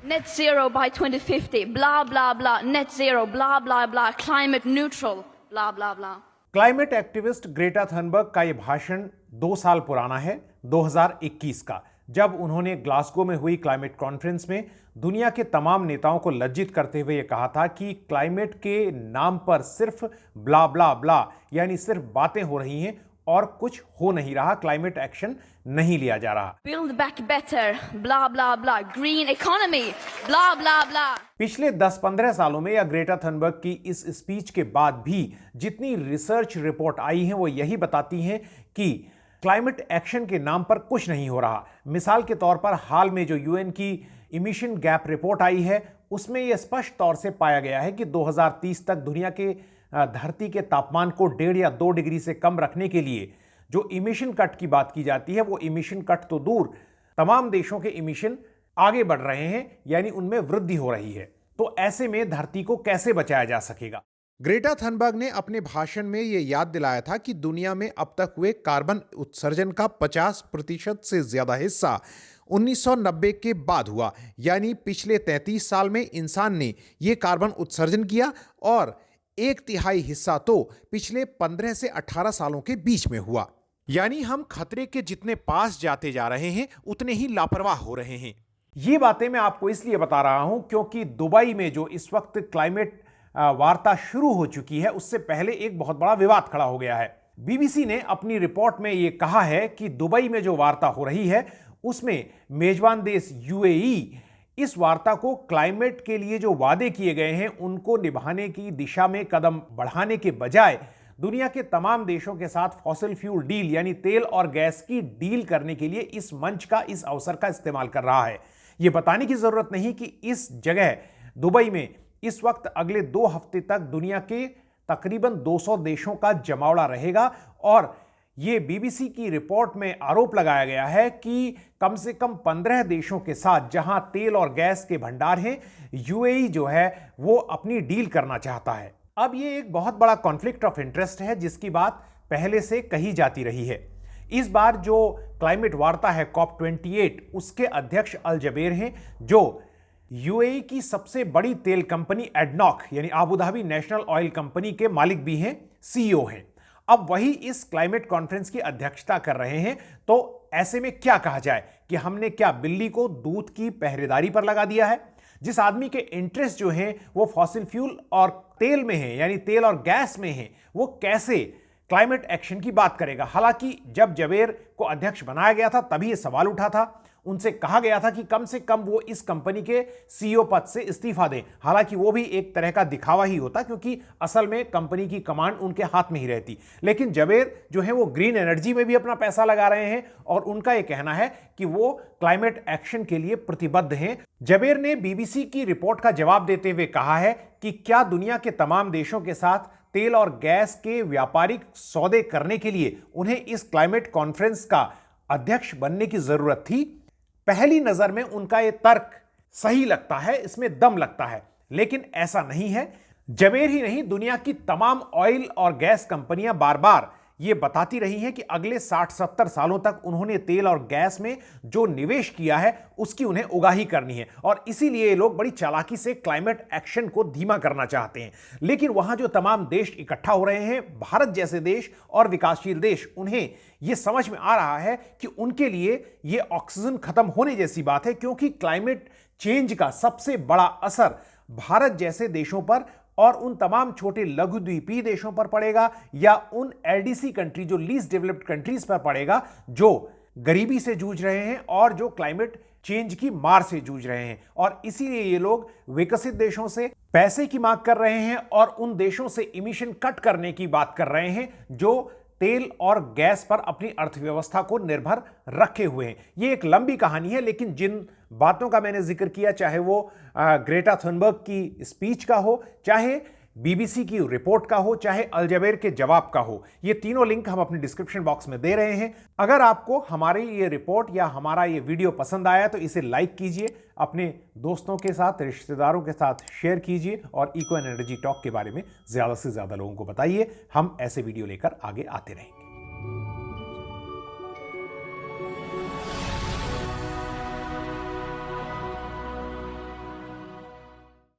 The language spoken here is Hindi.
Net zero by 2050, blah blah blah, net zero, blah blah blah, climate neutral, blah blah blah. Climate activist Greta Thunberg का यह भाषण 2 साल पुराना है, 2021 का, जब उन्होंने ग्लासगो में हुई क्लाइमेट कॉन्फ्रेंस में दुनिया के तमाम नेताओं को लज्जित करते हुए यह कहा था कि क्लाइमेट के नाम पर सिर्फ ब्ला ब्ला ब्ला यानी सिर्फ बातें हो रही हैं और कुछ हो नहीं रहा, क्लाइमेट एक्शन नहीं लिया जा रहा। Build back better, blah blah blah, green economy, blah blah blah. पिछले 10-15 सालों में या ग्रेटा थनबर्ग की इस स्पीच के बाद भी जितनी रिसर्च रिपोर्ट आई हैं वो यही बताती हैं कि क्लाइमेट एक्शन के नाम पर कुछ नहीं हो रहा। मिसाल के तौर पर हाल में जो यूएन की इमिशन गैप रिपोर्ट आई है उसमें यह स्पष्ट तौर से पाया गया है कि 2030 तक दुनिया के धरती के तापमान को 1.5 या 2 डिग्री से कम रखने के लिए जो इमिशन कट की बात की जाती है वो इमिशन कट तो दूर, तमाम देशों के इमिशन आगे बढ़ रहे हैं, यानी उनमें वृद्धि हो रही है। तो ऐसे में धरती को कैसे बचाया जा सकेगा? ग्रेटा थनबर्ग ने अपने भाषण में यह याद दिलाया था कि दुनिया में अब तक हुए कार्बन उत्सर्जन का 50% से ज्यादा हिस्सा 1990 के बाद हुआ, यानी पिछले 33 साल में इंसान ने यह कार्बन उत्सर्जन किया और 1/3 हिस्सा तो पिछले 15 से 18 सालों के बीच में हुआ। यानी हम खतरे के जितने पास जाते जा रहे हैं उतने ही लापरवाह हो रहे हैं। ये बातें मैं आपको इसलिए बता रहा हूं क्योंकि दुबई में जो इस वक्त क्लाइमेट वार्ता शुरू हो चुकी है उससे पहले एक बहुत बड़ा विवाद खड़ा हो गया है। बीबीसी ने अपनी रिपोर्ट में यह कहा है कि दुबई में जो वार्ता हो रही है उसमें मेजबान देश यूएई इस वार्ता को क्लाइमेट के लिए जो वादे किए गए हैं उनको निभाने की दिशा में कदम बढ़ाने के बजाय दुनिया के तमाम देशों के साथ फॉसिल फ्यूल डील यानी तेल और गैस की डील करने के लिए इस मंच का, इस अवसर का इस्तेमाल कर रहा है। यह बताने की जरूरत नहीं कि इस जगह दुबई में इस वक्त अगले 2 हफ्ते तक दुनिया के तकरीबन 200 देशों का जमावड़ा रहेगा और यह बीबीसी की रिपोर्ट में आरोप लगाया गया है कि कम से कम 15 देशों के साथ जहां तेल और गैस के भंडार हैं, यूएई जो है वो अपनी डील करना चाहता है। अब यह एक बहुत बड़ा कॉन्फ्लिक्ट ऑफ इंटरेस्ट है जिसकी बात पहले से कही जाती रही है। इस बार जो क्लाइमेट वार्ता है COP28 उसके अध्यक्ष अल जबेर हैं जो यूएई की सबसे बड़ी तेल कंपनी एडनॉक यानी Abu Dhabi national oil company के मालिक भी हैं, सीईओ हैं। अब वही इस क्लाइमेट कॉन्फ्रेंस की अध्यक्षता कर रहे हैं। तो ऐसे में क्या कहा जाए कि हमने क्या बिल्ली को दूध की पहरेदारी पर लगा दिया है? जिस आदमी के इंटरेस्ट जो हैं वो फॉसिल फ्यूल और तेल में हैं यानी तेल और गैस में हैं, वो कैसे क्लाइमेट एक्शन की बात करेगा? हालांकि जब जबेर को अध्यक्ष बनाया गया था तभी यह सवाल उठा था, उनसे कहा गया था कि कम से कम वो इस कंपनी के सीईओ पद से इस्तीफा दें। हालांकि वो भी एक तरह का दिखावा ही होता क्योंकि असल में कंपनी की कमांड उनके हाथ में ही रहती। लेकिन जबेर जो है वो ग्रीन एनर्जी में भी अपना पैसा लगा रहे हैं और उनका यह कहना है कि वो क्लाइमेट एक्शन के लिए प्रतिबद्ध हैं। जबेर ने बीबीसी की रिपोर्ट का जवाब देते हुए कहा है कि क्या दुनिया के तमाम देशों के साथ तेल और गैस के व्यापारिक सौदे करने के लिए उन्हें इस क्लाइमेट कॉन्फ्रेंस का अध्यक्ष बनने की जरूरत थी? पहली नजर में उनका यह तर्क सही लगता है, इसमें दम लगता है, लेकिन ऐसा नहीं है। जबेर ही नहीं, दुनिया की तमाम ऑयल और गैस कंपनियां बार बार यह बताती रही हैं कि अगले 60-70 सालों तक उन्होंने तेल और गैस में जो निवेश किया है उसकी उन्हें उगाही करनी है और इसीलिए ये लोग बड़ी चालाकी से क्लाइमेट एक्शन को धीमा करना चाहते हैं। लेकिन वहां जो तमाम देश इकट्ठा हो रहे हैं, भारत जैसे देश और विकासशील देश, उन्हें यह समझ में आ रहा है कि उनके लिए यह ऑक्सीजन खत्म होने जैसी बात है क्योंकि क्लाइमेट चेंज का सबसे बड़ा असर भारत जैसे देशों पर और उन तमाम छोटे लघु द्वीपीय देशों पर पड़ेगा या उन एलडीसी कंट्री जो लीस्ट डेवलप्ड कंट्रीज पर पड़ेगा जो गरीबी से जूझ रहे हैं और जो क्लाइमेट चेंज की मार से जूझ रहे हैं। और इसीलिए ये लोग विकसित देशों से पैसे की मांग कर रहे हैं और उन देशों से इमिशन कट करने की बात कर रहे हैं जो तेल और गैस पर अपनी अर्थव्यवस्था को निर्भर रखे हुए हैं। यह एक लंबी कहानी है, लेकिन जिन बातों का मैंने जिक्र किया, चाहे वो ग्रेटा थनबर्ग की स्पीच का हो, चाहे बीबीसी की रिपोर्ट का हो, चाहे अल जबेर के जवाब का हो, ये तीनों लिंक हम अपने डिस्क्रिप्शन बॉक्स में दे रहे हैं। अगर आपको हमारी ये रिपोर्ट या हमारा ये वीडियो पसंद आया तो इसे लाइक कीजिए, अपने दोस्तों के साथ, रिश्तेदारों के साथ शेयर कीजिए और इको एनर्जी टॉक के बारे में ज्यादा से ज्यादा लोगों को बताइए। हम ऐसे वीडियो लेकर आगे आते रहेंगे।